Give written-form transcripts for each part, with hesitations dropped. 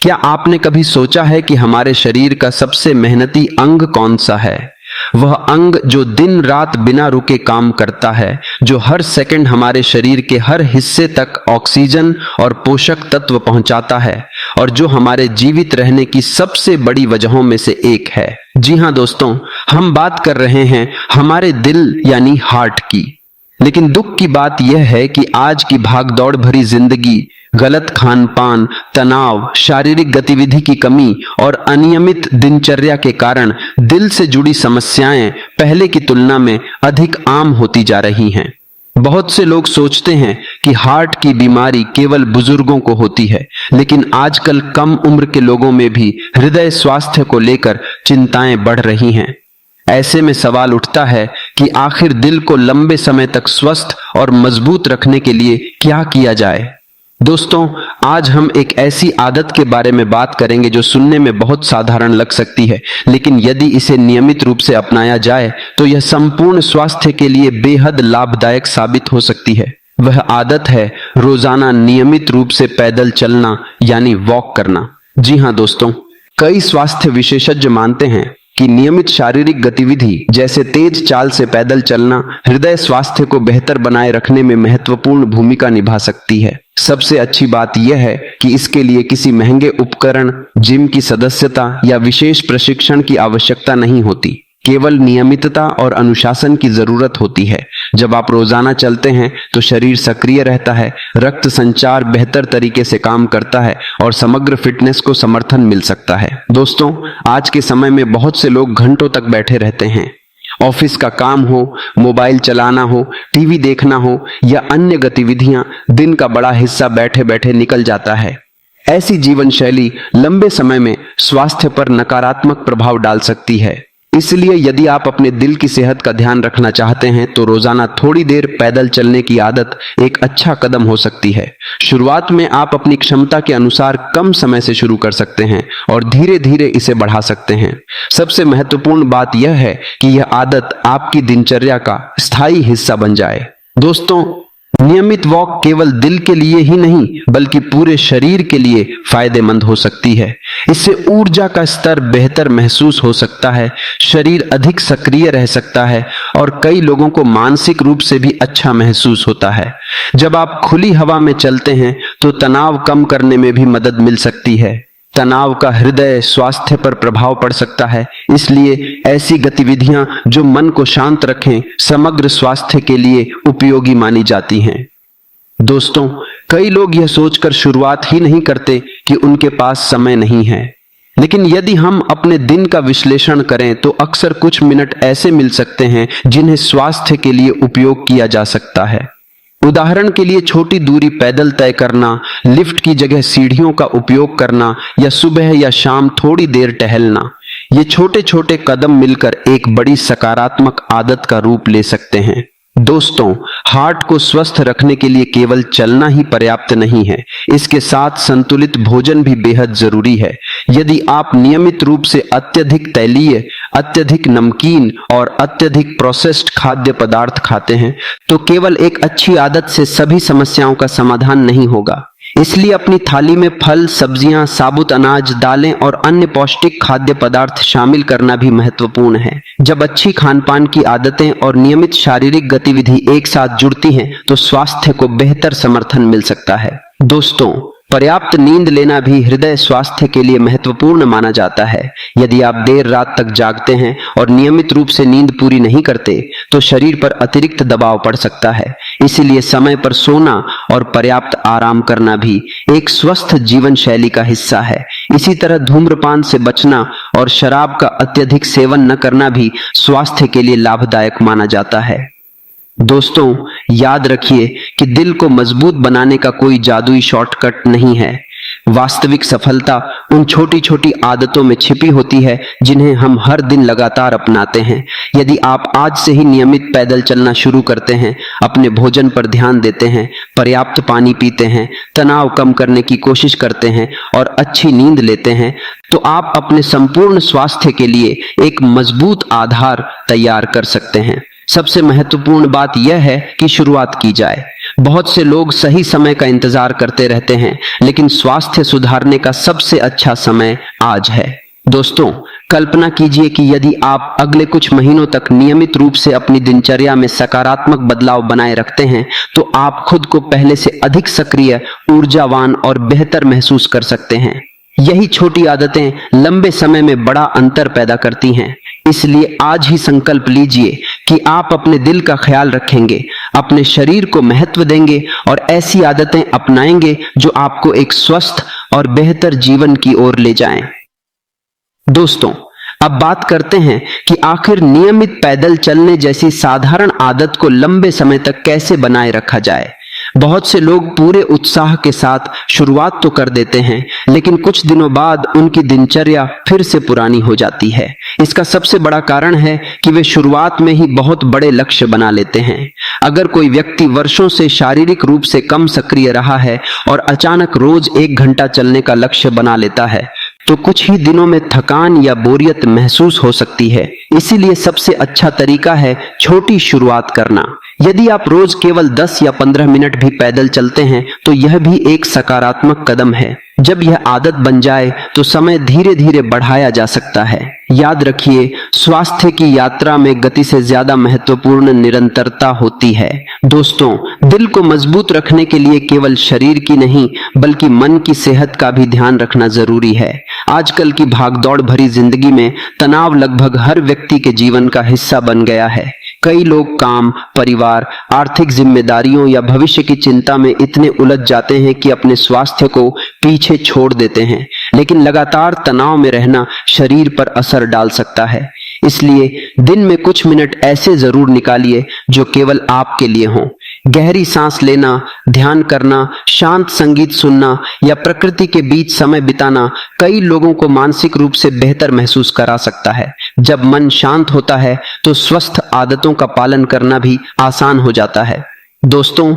क्या आपने कभी सोचा है कि हमारे शरीर का सबसे मेहनती अंग कौन सा है? वह अंग जो दिन रात बिना रुके काम करता है, जो हर सेकंड हमारे शरीर के हर हिस्से तक ऑक्सीजन और पोषक तत्व पहुंचाता है और जो हमारे जीवित रहने की सबसे बड़ी वजहों में से एक है। जी हां दोस्तों, हम बात कर रहे हैं हमारे दिल यानी हार्ट की। लेकिन दुख की बात यह है कि आज की भागदौड़ भरी जिंदगी, गलत खान पान, तनाव, शारीरिक गतिविधि की कमी और अनियमित दिनचर्या के कारण दिल से जुड़ी समस्याएं पहले की तुलना में अधिक आम होती जा रही हैं। बहुत से लोग सोचते हैं कि हार्ट की बीमारी केवल बुजुर्गों को होती है, लेकिन आजकल कम उम्र के लोगों में भी हृदय स्वास्थ्य को लेकर चिंताएं बढ़ रही हैं। ऐसे में सवाल उठता है कि आखिर दिल को लंबे समय तक स्वस्थ और मजबूत रखने के लिए क्या किया जाए। दोस्तों, आज हम एक ऐसी आदत के बारे में बात करेंगे जो सुनने में बहुत साधारण लग सकती है, लेकिन यदि इसे नियमित रूप से अपनाया जाए तो यह संपूर्ण स्वास्थ्य के लिए बेहद लाभदायक साबित हो सकती है। वह आदत है रोजाना नियमित रूप से पैदल चलना यानी वॉक करना। जी हां दोस्तों, कई स्वास्थ्य विशेषज्ञ मानते हैं कि नियमित शारीरिक गतिविधि जैसे तेज चाल से पैदल चलना हृदय स्वास्थ्य को बेहतर बनाए रखने में महत्वपूर्ण भूमिका निभा सकती है। सबसे अच्छी बात यह है कि इसके लिए किसी महंगे उपकरण, जिम की सदस्यता या विशेष प्रशिक्षण की आवश्यकता नहीं होती। केवल नियमितता और अनुशासन की जरूरत होती है। जब आप रोजाना चलते हैं तो शरीर सक्रिय रहता है, रक्त संचार बेहतर तरीके से काम करता है और समग्र फिटनेस को समर्थन मिल सकता है। दोस्तों, आज के समय में बहुत से लोग घंटों तक बैठे रहते हैं। ऑफिस का काम हो, मोबाइल चलाना हो, टीवी देखना हो या अन्य गतिविधियां, दिन का बड़ा हिस्सा बैठे बैठे निकल जाता है। ऐसी जीवन शैली लंबे समय में स्वास्थ्य पर नकारात्मक प्रभाव डाल सकती है। इसलिए यदि आप अपने दिल की सेहत का ध्यान रखना चाहते हैं तो रोजाना थोड़ी देर पैदल चलने की आदत एक अच्छा कदम हो सकती है। शुरुआत में आप अपनी क्षमता के अनुसार कम समय से शुरू कर सकते हैं और धीरे धीरे इसे बढ़ा सकते हैं। सबसे महत्वपूर्ण बात यह है कि यह आदत आपकी दिनचर्या का स्थायी हिस्सा बन जाए। दोस्तों, नियमित वॉक केवल दिल के लिए ही नहीं बल्कि पूरे शरीर के लिए फायदेमंद हो सकती है। इससे ऊर्जा का स्तर बेहतर महसूस हो सकता है, शरीर अधिक सक्रिय रह सकता है और कई लोगों को मानसिक रूप से भी अच्छा महसूस होता है। जब आप खुली हवा में चलते हैं तो तनाव कम करने में भी मदद मिल सकती है। तनाव का हृदय स्वास्थ्य पर प्रभाव पड़ सकता है, इसलिए ऐसी गतिविधियां जो मन को शांत रखें समग्र स्वास्थ्य के लिए उपयोगी मानी जाती हैं। दोस्तों, कई लोग यह सोचकर शुरुआत ही नहीं करते कि उनके पास समय नहीं है, लेकिन यदि हम अपने दिन का विश्लेषण करें तो अक्सर कुछ मिनट ऐसे मिल सकते हैं जिन्हें स्वास्थ्य के लिए उपयोग किया जा सकता है। उदाहरण के लिए छोटी दूरी पैदल तय करना, लिफ्ट की जगह सीढ़ियों का उपयोग करना या सुबह या शाम थोड़ी देर टहलना। ये छोटे छोटे कदम मिलकर एक बड़ी सकारात्मक आदत का रूप ले सकते हैं। दोस्तों, हार्ट को स्वस्थ रखने के लिए केवल चलना ही पर्याप्त नहीं है, इसके साथ संतुलित भोजन भी बेहद जरूरी है। यदि आप नियमित रूप से अत्यधिक तैलीय, अत्यधिक नमकीन और अत्यधिक प्रोसेस्ड खाद्य पदार्थ खाते हैं तो केवल एक अच्छी आदत से सभी समस्याओं का समाधान नहीं होगा। इसलिए अपनी थाली में फल, सब्जियां, साबुत अनाज, दालें और अन्य पौष्टिक खाद्य पदार्थ शामिल करना भी महत्वपूर्ण है। जब अच्छी खान-पान की आदतें और नियमित शारीरिक गतिविधि एक साथ जुड़ती हैं तो स्वास्थ्य को बेहतर समर्थन मिल सकता है। दोस्तों, पर्याप्त नींद लेना भी हृदय स्वास्थ्य के लिए महत्वपूर्ण माना जाता है। यदि आप देर रात तक जागते हैं और नियमित रूप से नींद पूरी नहीं करते तो शरीर पर अतिरिक्त दबाव पड़ सकता है। इसीलिए समय पर सोना और पर्याप्त आराम करना भी एक स्वस्थ जीवन शैली का हिस्सा है। इसी तरह धूम्रपान से बचना और शराब का अत्यधिक सेवन न करना भी स्वास्थ्य के लिए लाभदायक माना जाता है। दोस्तों, याद रखिए कि दिल को मजबूत बनाने का कोई जादुई शॉर्टकट नहीं है। वास्तविक सफलता उन छोटी छोटी आदतों में छिपी होती है जिन्हें हम हर दिन लगातार अपनाते हैं। यदि आप आज से ही नियमित पैदल चलना शुरू करते हैं, अपने भोजन पर ध्यान देते हैं, पर्याप्त पानी पीते हैं, तनाव कम करने की कोशिश करते हैं और अच्छी नींद लेते हैं, तो आप अपने संपूर्ण स्वास्थ्य के लिए एक मजबूत आधार तैयार कर सकते हैं। सबसे महत्वपूर्ण बात यह है कि शुरुआत की जाए। बहुत से लोग सही समय का इंतजार करते रहते हैं, लेकिन स्वास्थ्य सुधारने का सबसे अच्छा समय आज है। दोस्तों, कल्पना कीजिए कि यदि आप अगले कुछ महीनों तक नियमित रूप से अपनी दिनचर्या में सकारात्मक बदलाव बनाए रखते हैं, तो आप खुद को पहले से अधिक सक्रिय, ऊर्जावान और बेहतर महसूस कर सकते हैं। यही छोटी आदतें लंबे समय में बड़ा अंतर पैदा करती हैं। इसलिए आज ही संकल्प लीजिए कि आप अपने दिल का ख्याल रखेंगे, अपने शरीर को महत्व देंगे और ऐसी आदतें अपनाएंगे जो आपको एक स्वस्थ और बेहतर जीवन की ओर ले जाएं। दोस्तों, अब बात करते हैं कि आखिर नियमित पैदल चलने जैसी साधारण आदत को लंबे समय तक कैसे बनाए रखा जाए। बहुत से लोग पूरे उत्साह के साथ शुरुआत तो कर देते हैं, लेकिन कुछ दिनों बाद उनकी दिनचर्या फिर से पुरानी हो जाती है। इसका सबसे बड़ा कारण है कि वे शुरुआत में ही बहुत बड़े लक्ष्य बना लेते हैं। अगर कोई व्यक्ति वर्षों से शारीरिक रूप से कम सक्रिय रहा है और अचानक रोज 1 घंटा चलने का लक्ष्य बना लेता है, तो कुछ ही दिनों में थकान या बोरियत महसूस हो सकती है। इसीलिए सबसे अच्छा तरीका है छोटी शुरुआत करना। यदि आप रोज केवल 10 या 15 मिनट भी पैदल चलते हैं, तो यह भी एक सकारात्मक कदम है। जब यह आदत बन जाए तो समय धीरे धीरे बढ़ाया जा सकता है। याद रखिए, स्वास्थ्य की यात्रा में गति से ज्यादा महत्वपूर्ण निरंतरता होती है। दोस्तों, दिल को मजबूत रखने के लिए केवल शरीर की नहीं, बल्कि मन की सेहत का भी ध्यान रखना जरूरी है। आजकल की भागदौड़ भरी जिंदगी में तनाव लगभग हर व्यक्ति के जीवन का हिस्सा बन गया है। कई लोग काम, परिवार, आर्थिक जिम्मेदारियों या भविष्य की चिंता में इतने उलझ जाते हैं कि अपने स्वास्थ्य को पीछे छोड़ देते हैं। लेकिन लगातार तनाव में रहना शरीर पर असर डाल सकता है। इसलिए दिन में कुछ मिनट ऐसे जरूर निकालिए जो केवल आपके लिए हों। गहरी सांस लेना, ध्यान करना, शांत संगीत सुनना या प्रकृति के बीच समय बिताना कई लोगों को मानसिक रूप से बेहतर महसूस करा सकता है। जब मन शांत होता है तो स्वस्थ आदतों का पालन करना भी आसान हो जाता है। दोस्तों,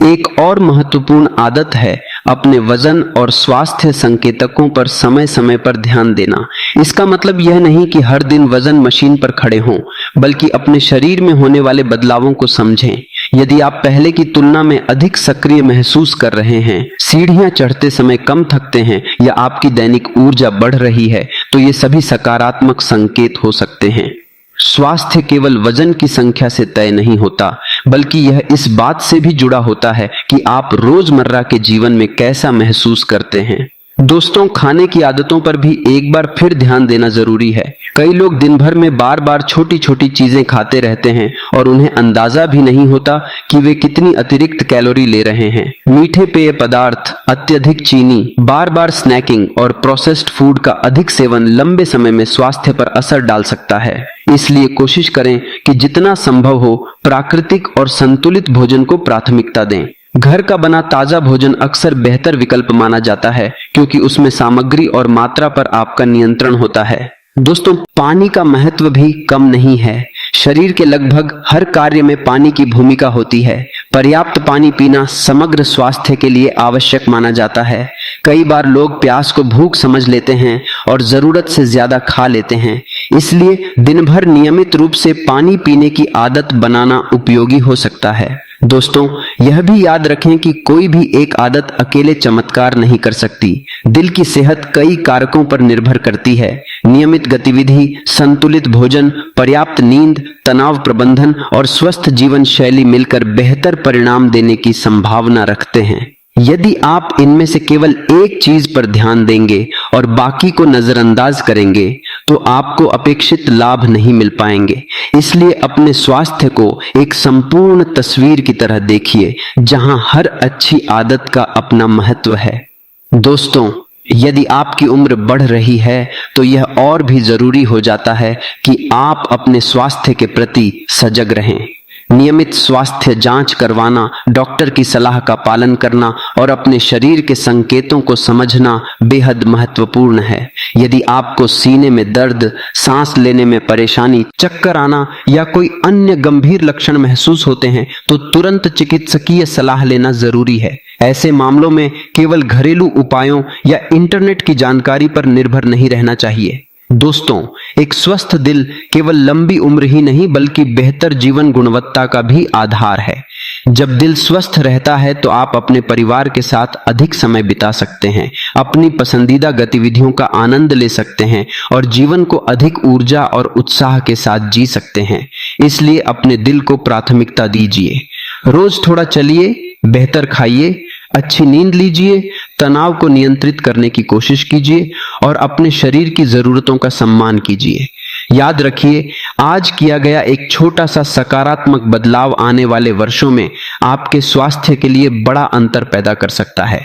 एक और महत्वपूर्ण आदत है अपने वजन और स्वास्थ्य संकेतकों पर समय समय पर ध्यान देना। इसका मतलब यह नहीं कि हर दिन वजन मशीन पर खड़े हों, बल्कि अपने शरीर में होने वाले बदलावों को समझें। यदि आप पहले की तुलना में अधिक सक्रिय महसूस कर रहे हैं, सीढ़ियां चढ़ते समय कम थकते हैं या आपकी दैनिक ऊर्जा बढ़ रही है, तो ये सभी सकारात्मक संकेत हो सकते हैं। स्वास्थ्य केवल वजन की संख्या से तय नहीं होता, बल्कि यह इस बात से भी जुड़ा होता है कि आप रोजमर्रा के जीवन में कैसा महसूस करते हैं। दोस्तों, खाने की आदतों पर भी एक बार फिर ध्यान देना जरूरी है। कई लोग दिन भर में बार बार छोटी छोटी चीजें खाते रहते हैं और उन्हें अंदाजा भी नहीं होता कि वे कितनी अतिरिक्त कैलोरी ले रहे हैं। मीठे पेय पदार्थ, अत्यधिक चीनी, बार बार स्नैकिंग और प्रोसेस्ड फूड का अधिक सेवन लंबे समय में स्वास्थ्य पर असर डाल सकता है। इसलिए कोशिश करें कि जितना संभव हो प्राकृतिक और संतुलित भोजन को प्राथमिकता दें। घर का बना ताजा भोजन अक्सर बेहतर विकल्प माना जाता है, क्योंकि उसमें सामग्री और मात्रा पर आपका नियंत्रण होता है। दोस्तों, पानी का महत्व भी कम नहीं है। शरीर के लगभग हर कार्य में पानी की भूमिका होती है। पर्याप्त पानी पीना समग्र स्वास्थ्य के लिए आवश्यक माना जाता है। कई बार लोग प्यास को भूख समझ लेते हैं और जरूरत से ज्यादा खा लेते हैं। इसलिए दिन भर नियमित रूप से पानी पीने की आदत बनाना उपयोगी हो सकता है। दोस्तों, यह भी याद रखें कि कोई भी एक आदत अकेले चमत्कार नहीं कर सकती। दिल की सेहत कई कारकों पर निर्भर करती है। नियमित गतिविधि, संतुलित भोजन, पर्याप्त नींद, तनाव प्रबंधन और स्वस्थ जीवन शैली मिलकर बेहतर परिणाम देने की संभावना रखते हैं। यदि आप इनमें से केवल एक चीज पर ध्यान देंगे और बाकी को नजरअंदाज करेंगे, तो आपको अपेक्षित लाभ नहीं मिल पाएंगे। इसलिए अपने स्वास्थ्य को एक संपूर्ण तस्वीर की तरह देखिए, जहां हर अच्छी आदत का अपना महत्व है। दोस्तों, यदि आपकी उम्र बढ़ रही है, तो यह और भी जरूरी हो जाता है कि आप अपने स्वास्थ्य के प्रति सजग रहें। नियमित स्वास्थ्य जांच करवाना, डॉक्टर की सलाह का पालन करना और अपने शरीर के संकेतों को समझना बेहद महत्वपूर्ण है। यदि आपको सीने में दर्द, सांस लेने में परेशानी, चक्कर आना या कोई अन्य गंभीर लक्षण महसूस होते हैं, तो तुरंत चिकित्सकीय सलाह लेना जरूरी है। ऐसे मामलों में केवल घरेलू उपायों या इंटरनेट की जानकारी पर निर्भर नहीं रहना चाहिए। दोस्तों, एक स्वस्थ दिल केवल लंबी उम्र ही नहीं, बल्कि बेहतर जीवन गुणवत्ता का भी आधार है। जब दिल स्वस्थ रहता है तो आप अपने परिवार के साथ अधिक समय बिता सकते हैं, अपनी पसंदीदा गतिविधियों का आनंद ले सकते हैं और जीवन को अधिक ऊर्जा और उत्साह के साथ जी सकते हैं। इसलिए अपने दिल को प्राथमिकता दीजिए। रोज थोड़ा चलिए, बेहतर खाइए, अच्छी नींद लीजिए, तनाव को नियंत्रित करने की कोशिश कीजिए और अपने शरीर की जरूरतों का सम्मान कीजिए। याद रखिए, आज किया गया एक छोटा सा सकारात्मक बदलाव आने वाले वर्षों में आपके स्वास्थ्य के लिए बड़ा अंतर पैदा कर सकता है।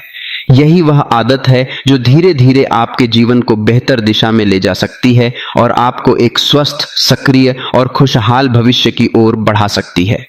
यही वह आदत है जो धीरे धीरे आपके जीवन को बेहतर दिशा में ले जा सकती है और आपको एक स्वस्थ, सक्रिय और खुशहाल भविष्य की ओर बढ़ा सकती है।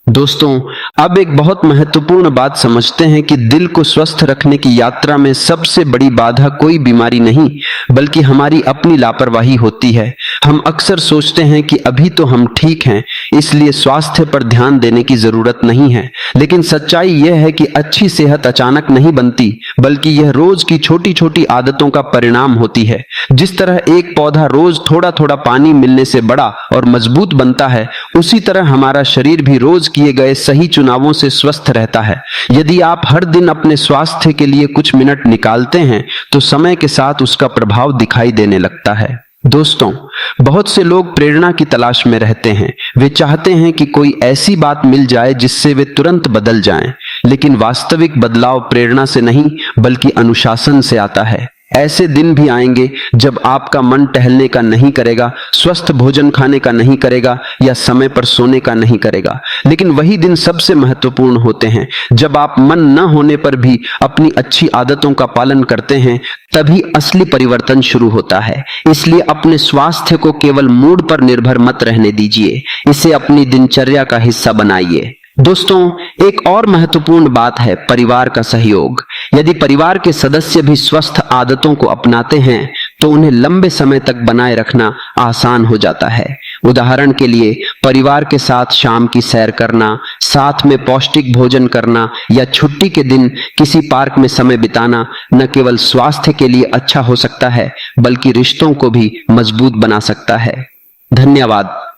दोस्तों, अब एक बहुत महत्वपूर्ण बात समझते हैं कि दिल को स्वस्थ रखने की यात्रा में सबसे बड़ी बाधा कोई बीमारी नहीं, बल्कि हमारी अपनी लापरवाही होती है। हम अक्सर सोचते हैं कि अभी तो हम ठीक हैं, इसलिए स्वास्थ्य पर ध्यान देने की जरूरत नहीं है। लेकिन सच्चाई यह है कि अच्छी सेहत अचानक नहीं बनती, बल्कि यह रोज की छोटी छोटी आदतों का परिणाम होती है। जिस तरह एक पौधा रोज थोड़ा थोड़ा पानी मिलने से बड़ा और मजबूत बनता है, उसी तरह हमारा शरीर भी रोज किए गए सही चुनावों से स्वस्थ रहता है। यदि आप हर दिन अपने स्वास्थ्य के लिए कुछ मिनट निकालते हैं तो समय के साथ उसका प्रभाव दिखाई देने लगता है। दोस्तों, बहुत से लोग प्रेरणा की तलाश में रहते हैं। वे चाहते हैं कि कोई ऐसी बात मिल जाए जिससे वे तुरंत बदल जाएं, लेकिन वास्तविक बदलाव प्रेरणा से नहीं बल्कि अनुशासन से आता है। ऐसे दिन भी आएंगे जब आपका मन टहलने का नहीं करेगा, स्वस्थ भोजन खाने का नहीं करेगा या समय पर सोने का नहीं करेगा। लेकिन वही दिन सबसे महत्वपूर्ण होते हैं। जब आप मन न होने पर भी अपनी अच्छी आदतों का पालन करते हैं, तभी असली परिवर्तन शुरू होता है। इसलिए अपने स्वास्थ्य को केवल मूड पर निर्भर मत रहने दीजिए, इसे अपनी दिनचर्या का हिस्सा बनाइए। दोस्तों, एक और महत्वपूर्ण बात है परिवार का सहयोग। यदि परिवार के सदस्य भी स्वस्थ आदतों को अपनाते हैं तो उन्हें लंबे समय तक बनाए रखना आसान हो जाता है। उदाहरण के लिए, परिवार के साथ शाम की सैर करना, साथ में पौष्टिक भोजन करना या छुट्टी के दिन किसी पार्क में समय बिताना न केवल स्वास्थ्य के लिए अच्छा हो सकता है, बल्कि रिश्तों को भी मजबूत बना सकता है। धन्यवाद।